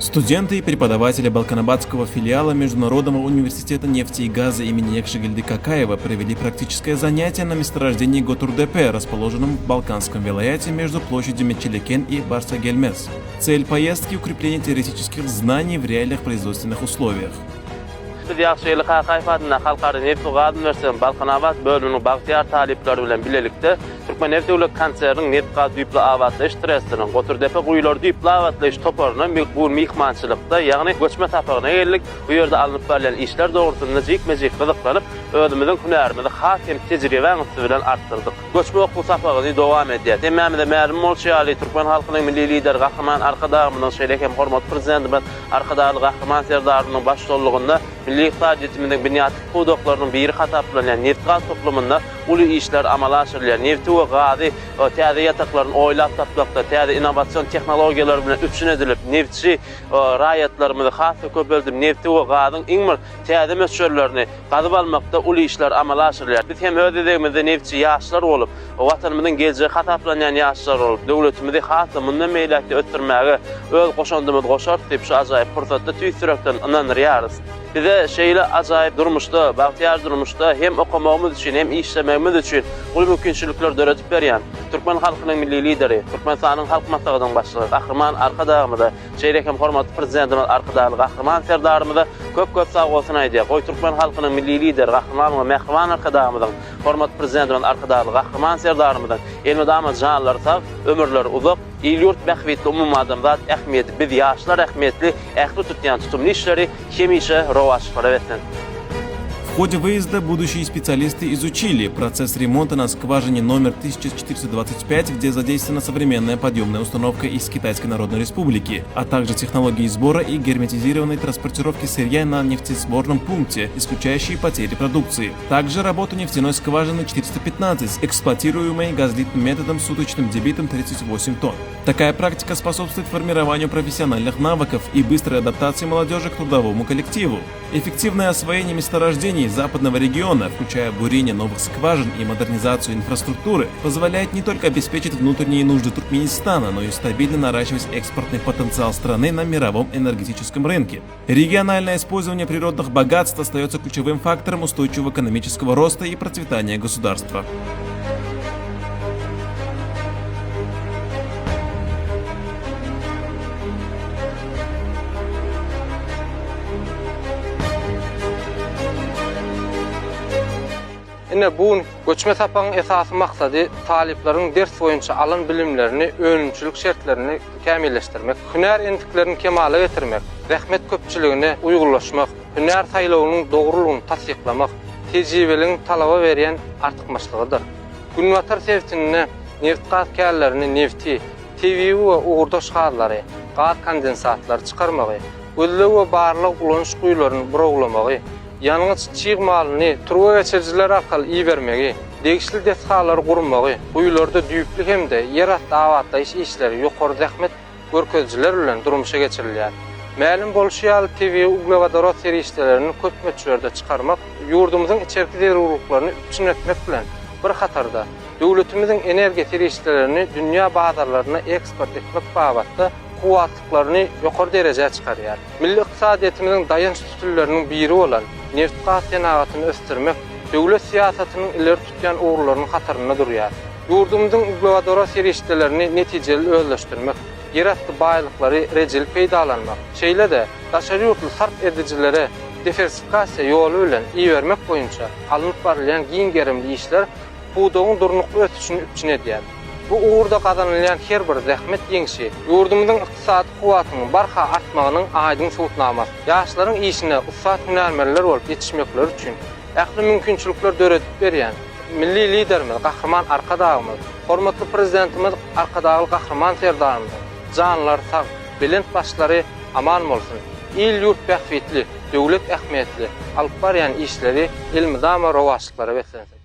Студенты и преподаватели Балканабадского филиала Международного университета нефти и газа имени Якшигильды Какаева провели практическое занятие на месторождении Готурдепе, расположенном в Балканском вилаяте между площадями Челекен и Барсагельмес. Цель поездки – укрепление теоретических знаний в реальных производственных условиях. Biz Yakşehirli Kakayf adına Halkara Neft Gaz Üniversitesi Balkanabad bölümünün bahtiyar talipleri bilen birlikte Türkmen Neft Devlet Kanserinin neft gaz düýpli abatlaş trestinin Goturdepe guyular düýpli abatlaş toparyny bu mihmançylykda ýagny göçme tapagyna geldik. Bu ýerde alınıp berilen işler dogrusynda jekmejek gyzyklanyp özümizin hünärimizi has hem tejribeňiz bilen artdyrdyk. Göçme okul tapagyny dowam edýär. Temamyda mälim bolşýaly Türkmen halkynyň milli lideri Gahraman Arkadağymyň şeýlekem hormat prezidentimiz Arkadağı Gahraman Serdarynyň başçylygynda milli iqtisadiýetimiziň büniýatly hukuklarynyň biri hataplanýan neft gaz toplumynda uly işler amala aşyrylýar. Neft we gazy täze ýataklaryny oýlap tapmakda, täze innowasion tehnologiýalar bilen üpsün edilip, neftçi raýatlarymyzy hasy köpeldirip, neft we gazyň iňmir täze möçürlerini gazyp almakda uly işler amala aşyrylýar. Biz hem öz edegimizde neftçi ýaşlar bolup, watanymyzyň geljegi hataplanýan ýaşlar bolup, döwletimizi hasy mundan meýläkde ötürmäge öz goşandymyzy goşart diýip şu ajaýyp pursatda tüýsürekden ynanýarys. Bize şeýle ajaýyp durmuşda, bahtiyar durmuşda hem okumagymyz üçin hem işlemegimiz üçin ul mümkinçilikler döretip berýän Türkmen halkynyň milli lideri, Türkmenistanyň halk maslahatynyň başçyly Gahraman Arkadağymyza, şeýlekem hormatly prezidentimiz Arkadağı Gahraman Serdarymyza köp sag bolsun aýdýar. Goý Türkmen halkynyň milli lideri Gahraman we Mehriban Arkadağymyzyň, hormatly prezidentimiz Arkadağı Gahraman Serdarymyzyň elmydama janlary sag, ömürleri uzak, il-yurt bähwetli umum adamzat ähmiýeti, biz ýaşlar ähmiýetli ähli tutýan tutumly işleri hemişe rowaç berýän. В ходе выезда будущие специалисты изучили процесс ремонта на скважине номер 1425, где задействована современная подъемная установка из Китайской Народной Республики, а также технологии сбора и герметизированной транспортировки сырья на нефтесборном пункте, исключающие потери продукции. Также работу нефтяной скважины 415, эксплуатируемой газлитным методом с суточным дебитом 38 тонн. Такая практика способствует формированию профессиональных навыков и быстрой адаптации молодежи к трудовому коллективу. Эффективное освоение месторождений западного региона, включая бурение новых скважин и модернизацию инфраструктуры, позволяет не только обеспечить внутренние нужды Туркменистана, но и стабильно наращивать экспортный потенциал страны на мировом энергетическом рынке. Региональное использование природных богатств остается ключевым фактором устойчивого экономического роста и процветания государства. Ine bu göçme tapagyň esasy maksady taliplerin ders boýunça alan bilimlerini, önümçülük şertlerini kämilleşdirmek, hünär entiklerini kemale getirmek, rahmet köpçüligine uýgurlaşmak, hünär saýlawynyň dogrulygyny tasdiklamak, tejribeliň talaba berýän artykmaçlygydyr. Günwatar sevtini, neft gaz källerini, nefti, TV we uğurdaş gazlary, gaz kondensatlary çykarmagy, gözle we barlyk ulanyş guýlaryny buragulamagy, yanğıç çyğmalyny turga geçirjiler arkaly iýbermegi, degişli deshalary gurmagy, guýlarda düýpli hemde yer ast abatlaýyş işleri ýokary zähmet görkezjiler bilen durmuşa geçirilýär. Mälim bolşýaly TV uglavadaro serişlerini köp möçlerde çykarmak, ýurdumyzyň içerki zerurlyklaryny üpçün etmek bilen bir hatarda döwletimiziň energiýa serişlerini dünýä bazarlaryna eksport etmek babatda kuwatlyklaryny ýokary derejäge çykarýar. Milli iqtisadiýetimiziň dayanç tutullarının biri olan neft gaz senagatyny östirmek döwlet siýasatynyň ileri tutýan uğurlarynyň hatarynda durýar. Ýurdumyzyň uglavadaro serişlerini netijeli özleşdirmek, ýerasty baýlyklary rejeli peýdalanmak, şeýle-de daşary ýurtly sarp edijilere diversifikasiýa ýoly bilen iýermek boýunça alınıp barylýan giň gerimli işler hukukyň durnukly ötüşini üpçün edýär. Bu uğurda kazanılan her bir zähmet ýeňşi, ýurdumyzyň ykdysady kuwatynyň barha artmagynyň aýdyn subutnamasy. Ýaşlaryň işine ussat hünärmenler bolup ýetişmekleri üçin ähli mümkinçilikler döretip berýän milli liderimiz Gahraman Arkadağymyz, hormatly prezidentimiz Arkadağı Gahraman Serdarymyz, janlar sag, bilent başlary aman bolsun. Il-ýurt bähwetli, döwlet ähmiýetli alyp barýan işleri ilmi dama rowaçlyklara betlensin.